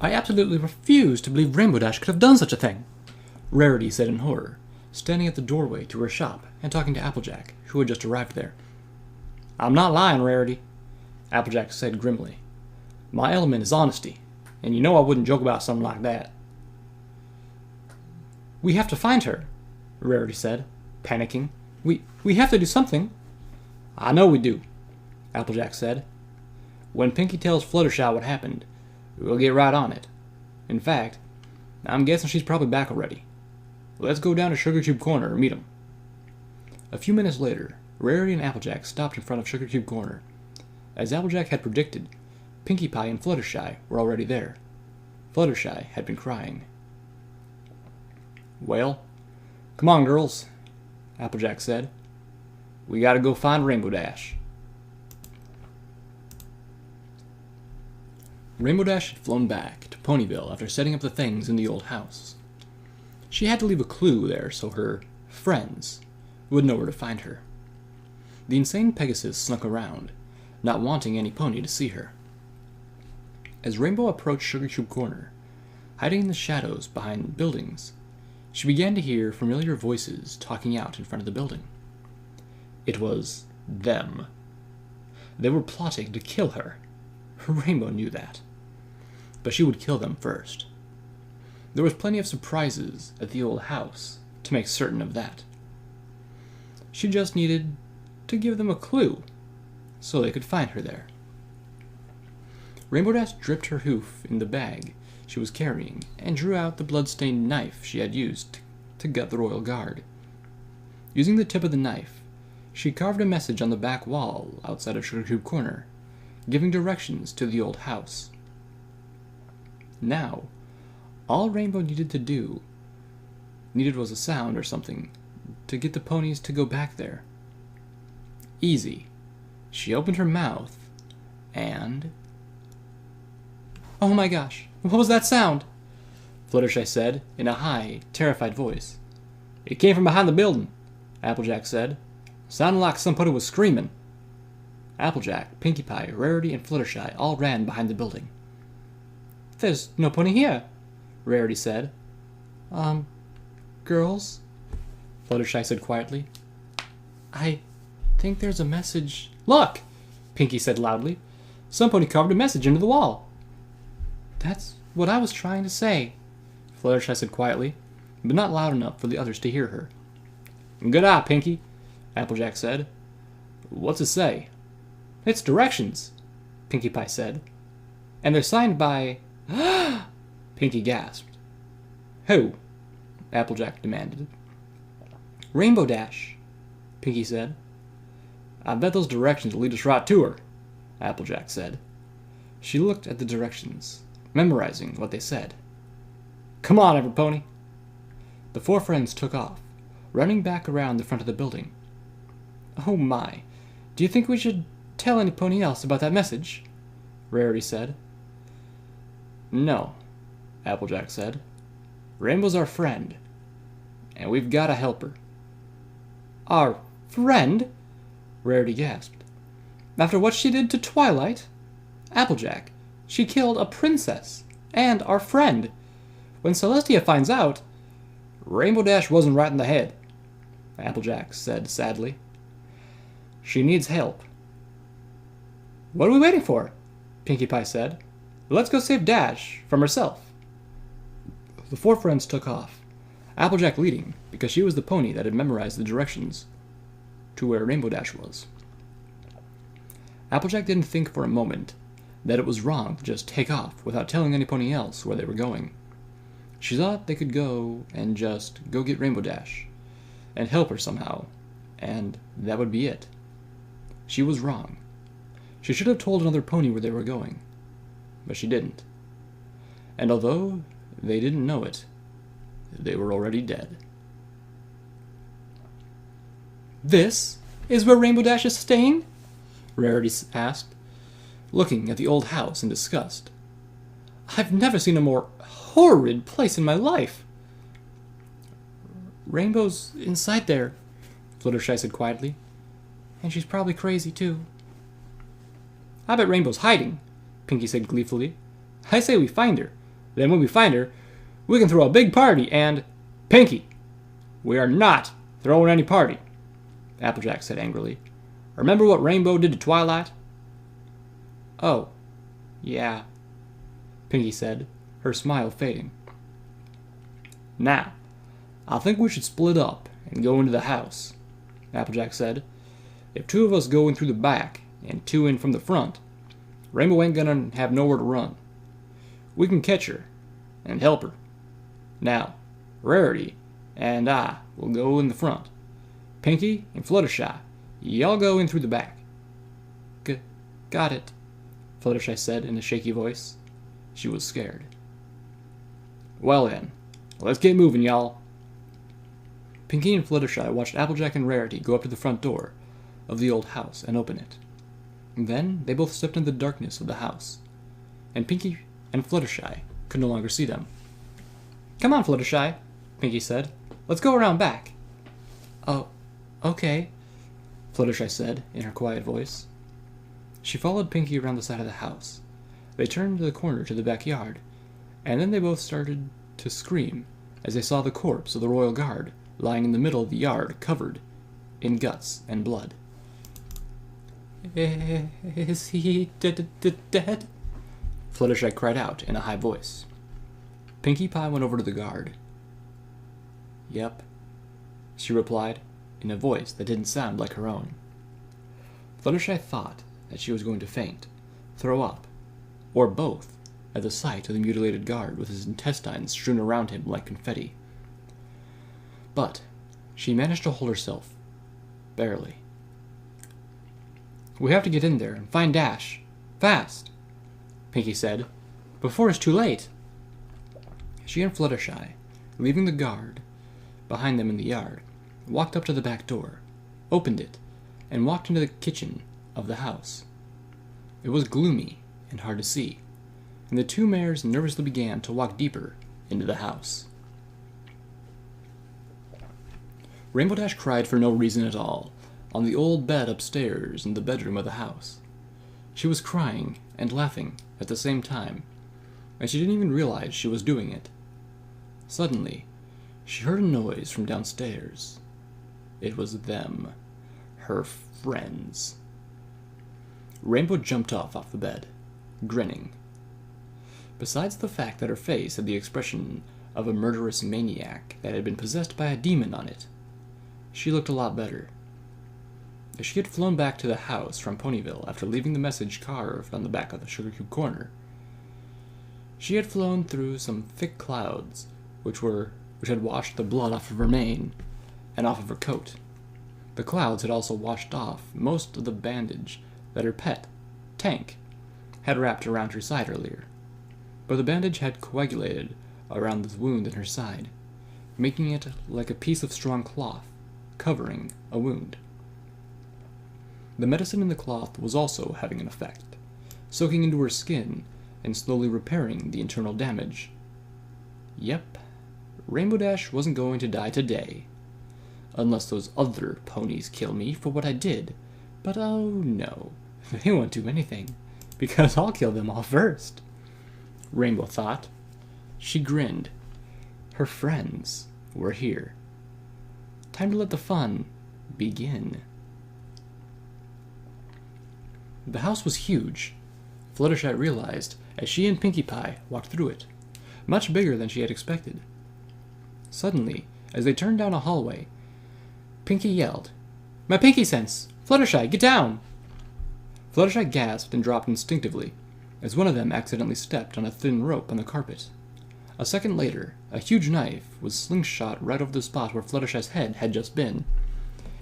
I absolutely refuse to believe Rainbow Dash could have done such a thing, Rarity said in horror, standing at the doorway to her shop and talking to Applejack, who had just arrived there. I'm not lying, Rarity, Applejack said grimly. My element is honesty, and you know I wouldn't joke about something like that. We have to find her, Rarity said, panicking. We have to do something. I know we do, Applejack said. When Pinkie tells Fluttershy what happened, we'll get right on it. In fact, I'm guessing she's probably back already. Let's go down to Sugar Cube Corner and meet 'em. A few minutes later, Rarity and Applejack stopped in front of Sugar Cube Corner. As Applejack had predicted, Pinkie Pie and Fluttershy were already there. Fluttershy had been crying. Well, come on, girls, Applejack said. We gotta go find Rainbow Dash. Rainbow Dash had flown back to Ponyville after setting up the things in the old house. She had to leave a clue there so her friends would know where to find her. The insane Pegasus snuck around, not wanting any pony to see her. As Rainbow approached Sugar Cube Corner, hiding in the shadows behind buildings, she began to hear familiar voices talking out in front of the building. It was them. They were plotting to kill her. Rainbow knew that. But she would kill them first. There was plenty of surprises at the old house to make certain of that. She just needed to give them a clue so they could find her there. Rainbow Dash dripped her hoof in the bag she was carrying and drew out the blood-stained knife she had used to gut the royal guard. Using the tip of the knife, she carved a message on the back wall outside of Sugar Cube Corner, giving directions to the old house. Now, all Rainbow needed was a sound or something to get the ponies to go back there. Easy. She opened her mouth, and... Oh my gosh, what was that sound? Fluttershy said, in a high, terrified voice. It came from behind the building, Applejack said. Sounded like somebody was screaming. Applejack, Pinkie Pie, Rarity, and Fluttershy all ran behind the building. There's no pony here, Rarity said. Girls? Fluttershy said quietly. I think there's a message... Look! Pinkie said loudly. Some pony carved a message into the wall. That's what I was trying to say, Fluttershy said quietly, but not loud enough for the others to hear her. Good eye, Pinkie, Applejack said. What's it say? It's directions, Pinkie Pie said. And they're signed by... Pinkie gasped. Who? Applejack demanded. Rainbow Dash, Pinkie said. I bet those directions will lead us right to her, Applejack said. She looked at the directions, memorizing what they said. Come on, Everpony. The four friends took off, running back around the front of the building. Oh my, do you think we should tell any pony else about that message? Rarity said. No, Applejack said. Rainbow's our friend, and we've got to help her. Our friend? Rarity gasped. After what she did to Twilight? Applejack, she killed a princess, and our friend. When Celestia finds out... Rainbow Dash wasn't right in the head, Applejack said sadly. She needs help. What are we waiting for? Pinkie Pie said. Let's go save Dash from herself. The four friends took off, Applejack leading because she was the pony that had memorized the directions to where Rainbow Dash was. Applejack didn't think for a moment that it was wrong to just take off without telling any pony else where they were going. She thought they could go and just go get Rainbow Dash and help her somehow, and that would be it. She was wrong. She should have told another pony where they were going, but she didn't. And although they didn't know it, they were already dead. This is where Rainbow Dash is staying? Rarity asked, looking at the old house in disgust. I've never seen a more horrid place in my life. Rainbow's inside there, Fluttershy said quietly. And she's probably crazy too. I bet Rainbow's hiding, Pinkie said gleefully. I say we find her. Then when we find her, we can throw a big party and... Pinky! We are not throwing any party, Applejack said angrily. Remember what Rainbow did to Twilight? Oh, yeah, Pinky said, her smile fading. Now, I think we should split up and go into the house, Applejack said. If 2 of us go in through the back and 2 in from the front, Rainbow ain't gonna have nowhere to run. We can catch her and help her. Now, Rarity and I will go in the front. Pinky and Fluttershy, y'all go in through the back. Got it, Fluttershy said in a shaky voice. She was scared. Well then, let's get moving, y'all. Pinky and Fluttershy watched Applejack and Rarity go up to the front door of the old house and open it. And then they both stepped into the darkness of the house, and Pinky and Fluttershy could no longer see them. Come on, Fluttershy, Pinky said. Let's go around back. Oh, okay, Fluttershy said in her quiet voice. She followed Pinky around the side of the house. They turned the corner to the backyard, and then they both started to scream as they saw the corpse of the royal guard lying in the middle of the yard, covered in guts and blood. Is he dead? Fluttershy cried out in a high voice. Pinkie Pie went over to the guard. Yep, she replied, in a voice that didn't sound like her own. Fluttershy thought that she was going to faint, throw up, or both, at the sight of the mutilated guard with his intestines strewn around him like confetti. But she managed to hold herself, barely. We have to get in there and find Dash, fast, Pinkie said, before it's too late. She and Fluttershy, leaving the guard behind them in the yard, walked up to the back door, opened it, and walked into the kitchen of the house. It was gloomy and hard to see, and the 2 mares nervously began to walk deeper into the house. Rainbow Dash cried for no reason at all, on the old bed upstairs in the bedroom of the house. She was crying and laughing at the same time, and she didn't even realize she was doing it. Suddenly, she heard a noise from downstairs. It was them, her friends. Rainbow jumped off the bed, grinning. Besides the fact that her face had the expression of a murderous maniac that had been possessed by a demon on it, she looked a lot better. If she had flown back to the house from Ponyville after leaving the message carved on the back of the Sugar Cube corner, she had flown through some thick clouds which had washed the blood off of her mane and off of her coat. The clouds had also washed off most of the bandage that her pet, Tank, had wrapped around her side earlier, but the bandage had coagulated around the wound in her side, making it like a piece of strong cloth covering a wound. The medicine in the cloth was also having an effect, soaking into her skin and slowly repairing the internal damage. Yep, Rainbow Dash wasn't going to die today. Unless those other ponies kill me for what I did. But oh no, they won't do anything, because I'll kill them all first, Rainbow thought. She grinned. Her friends were here. Time to let the fun begin. The house was huge, Fluttershy realized as she and Pinkie Pie walked through it, much bigger than she had expected. Suddenly, as they turned down a hallway, Pinkie yelled, "My pinky sense! Fluttershy, get down!" Fluttershy gasped and dropped instinctively, as one of them accidentally stepped on a thin rope on the carpet. A second later, a huge knife was slingshot right over the spot where Fluttershy's head had just been,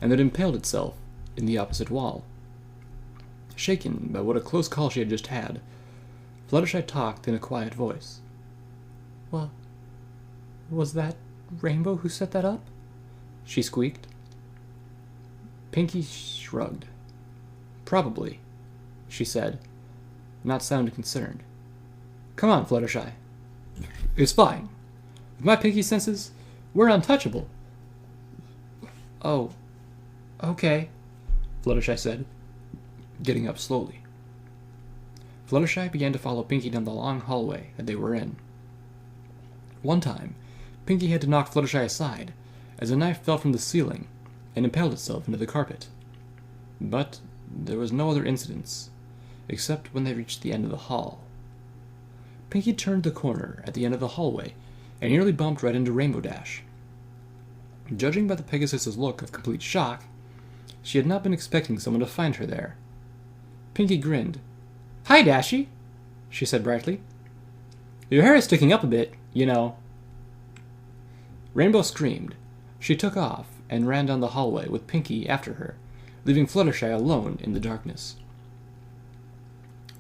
and it impaled itself in the opposite wall. Shaken by what a close call she had just had, Fluttershy talked in a quiet voice. "Well, was that Rainbow who set that up?" she squeaked. Pinkie shrugged. "Probably," she said, not sounding concerned. "Come on, Fluttershy. It's fine. With my pinky senses, we're untouchable." "Oh, okay," Fluttershy said, getting up slowly. Fluttershy began to follow Pinkie down the long hallway that they were in. One time, Pinky had to knock Fluttershy aside, as a knife fell from the ceiling and impaled itself into the carpet. But there was no other incidents, except when they reached the end of the hall. Pinky turned the corner at the end of the hallway and nearly bumped right into Rainbow Dash. Judging by the Pegasus's look of complete shock, she had not been expecting someone to find her there. Pinky grinned. "Hi, Dashy," she said brightly. "Your hair is sticking up a bit, you know." Rainbow screamed. She took off and ran down the hallway with Pinky after her, leaving Fluttershy alone in the darkness.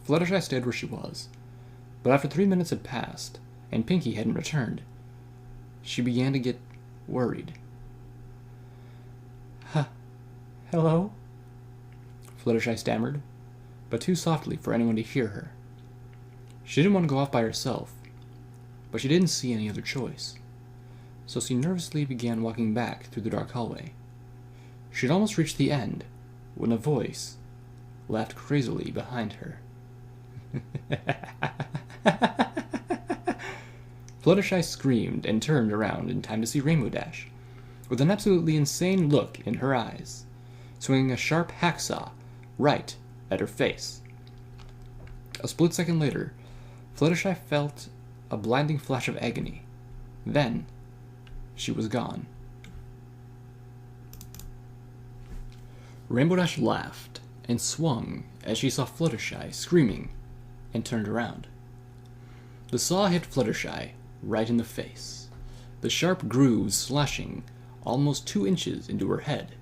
Fluttershy stayed where she was, but after 3 minutes had passed and Pinky hadn't returned, she began to get worried. "Hello?" Fluttershy stammered, but too softly for anyone to hear her. She didn't want to go off by herself, but she didn't see any other choice, so she nervously began walking back through the dark hallway. She had almost reached the end when a voice laughed crazily behind her. Fluttershy screamed and turned around in time to see Rainbow Dash, with an absolutely insane look in her eyes, swinging a sharp hacksaw right at her face. A split second later, Fluttershy felt a blinding flash of agony. Then, she was gone. Rainbow Dash laughed and swung as she saw Fluttershy screaming and turned around. The saw hit Fluttershy right in the face, the sharp grooves slashing almost 2 inches into her head.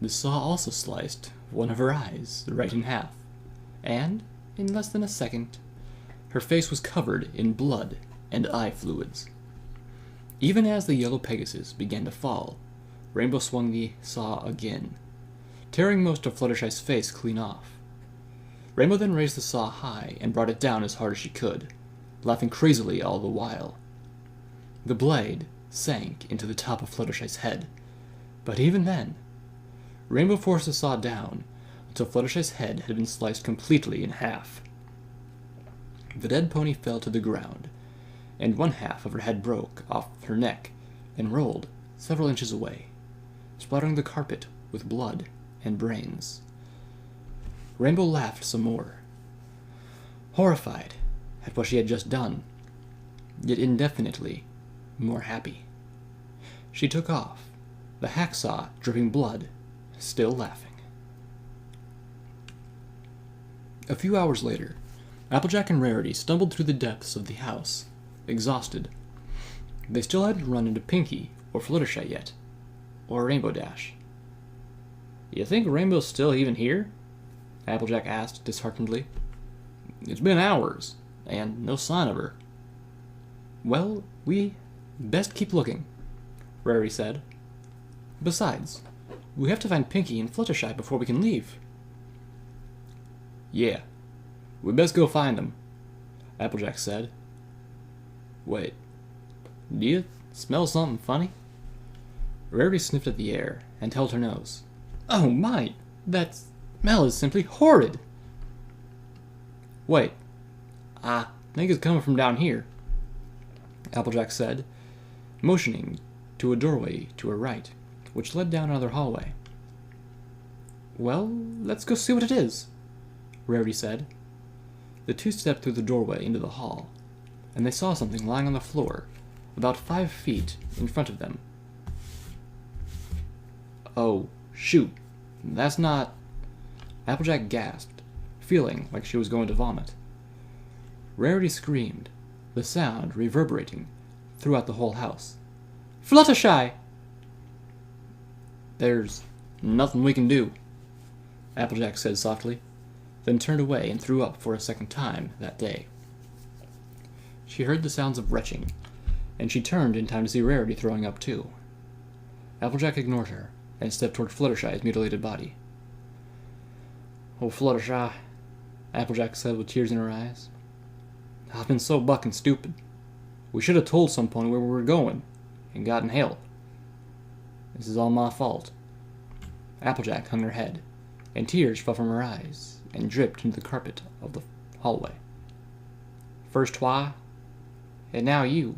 The saw also sliced one of her eyes right in half, and, in less than a second, her face was covered in blood and eye fluids. Even as the yellow Pegasus began to fall, Rainbow swung the saw again, tearing most of Fluttershy's face clean off. Rainbow then raised the saw high and brought it down as hard as she could, laughing crazily all the while. The blade sank into the top of Fluttershy's head, but even then, Rainbow forced the saw down until Fluttershy's head had been sliced completely in half. The dead pony fell to the ground, and one half of her head broke off her neck and rolled several inches away, splattering the carpet with blood and brains. Rainbow laughed some more, horrified at what she had just done, yet indefinitely more happy. She took off, the hacksaw dripping blood, still laughing. A few hours later, Applejack and Rarity stumbled through the depths of the house, exhausted. They still hadn't run into Pinky or Fluttershy yet, or Rainbow Dash. "You think Rainbow's still even here?" Applejack asked disheartenedly. "It's been hours, and no sign of her." "Well, we best keep looking," Rarity said. "Besides, we have to find Pinky and Fluttershy before we can leave." "Yeah, we best go find them," Applejack said. "Wait, do you smell something funny?" Rarity sniffed at the air and held her nose. "Oh my, that smell is simply horrid!" "Wait, I think it's coming from down here," Applejack said, motioning to a doorway to her right, which led down another hallway. "Well, let's go see what it is," Rarity said. The two stepped through the doorway into the hall, and they saw something lying on the floor, about 5 feet in front of them. "Oh, shoot, that's not..." Applejack gasped, feeling like she was going to vomit. Rarity screamed, the sound reverberating throughout the whole house. "Fluttershy!" "There's nothing we can do," Applejack said softly, then turned away and threw up for a second time that day. She heard the sounds of retching, and she turned in time to see Rarity throwing up too. Applejack ignored her and stepped toward Fluttershy's mutilated body. "Oh, Fluttershy," Applejack said with tears in her eyes. "I've been so bucking stupid. We should have told some pony where we were going and gotten help. This is all my fault." Applejack hung her head, and tears fell from her eyes and dripped into the carpet of the hallway. "First Twi, and now you.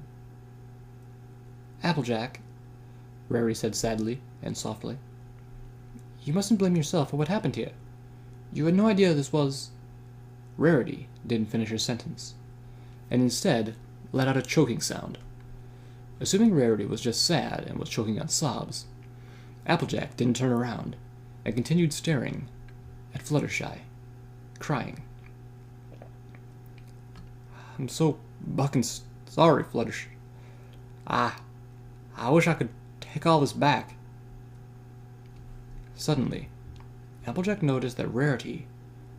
Applejack, Rarity said sadly and softly, you mustn't blame yourself for what happened here. You had no idea this was... Rarity didn't finish her sentence, and instead let out a choking sound. Assuming Rarity was just sad and was choking on sobs, Applejack didn't turn around and continued staring at Fluttershy, crying. I'm so bucking sorry, Fluttershy. I wish I could take all this back. Suddenly, Applejack noticed that Rarity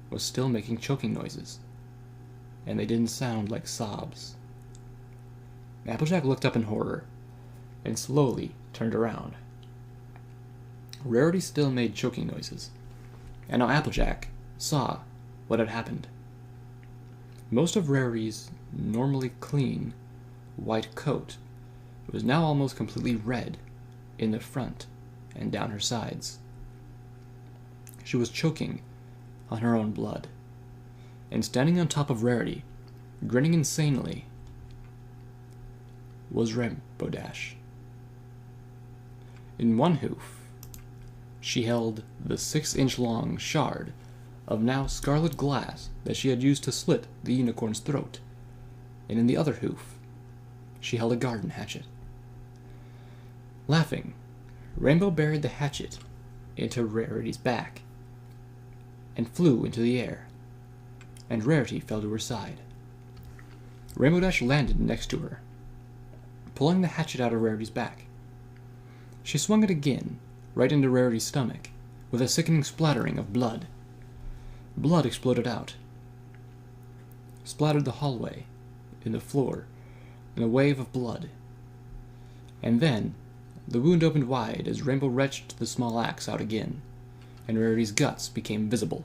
was still making choking noises, and they didn't sound like sobs. Applejack looked up in horror and slowly turned around. Rarity still made choking noises, and now Applejack saw what had happened. Most of Rarity's normally clean white coat was now almost completely red in the front and down her sides. She was choking on her own blood, and standing on top of Rarity, grinning insanely, was Rainbow Dash. In one hoof, she held the 6-inch long shard of now scarlet glass that she had used to slit the unicorn's throat, and in the other hoof, she held a garden hatchet. Laughing, Rainbow buried the hatchet into Rarity's back and flew into the air, and Rarity fell to her side. Rainbow Dash landed next to her, pulling the hatchet out of Rarity's back. She swung it again, right into Rarity's stomach, with a sickening splattering of blood. Blood exploded out, splattered the hallway, in the floor, in a wave of blood. And then, the wound opened wide as Rainbow wrenched the small axe out again, and Rarity's guts became visible.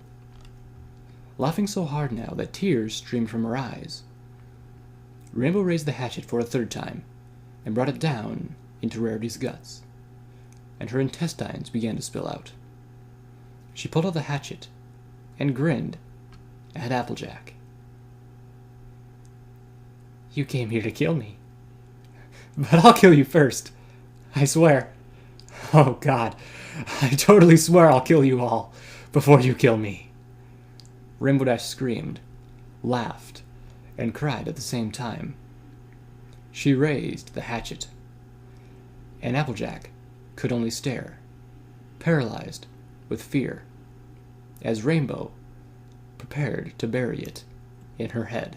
Laughing so hard now that tears streamed from her eyes, Rainbow raised the hatchet for a third time, and brought it down into Rarity's guts, and her intestines began to spill out. She pulled out the hatchet, and grinned at Applejack. You came here to kill me, but I'll kill you first. I swear. Oh God, I totally swear I'll kill you all before you kill me. Rainbow Dash screamed, laughed, and cried at the same time. She raised the hatchet, and Applejack could only stare, paralyzed with fear, as Rainbow prepared to bury it in her head.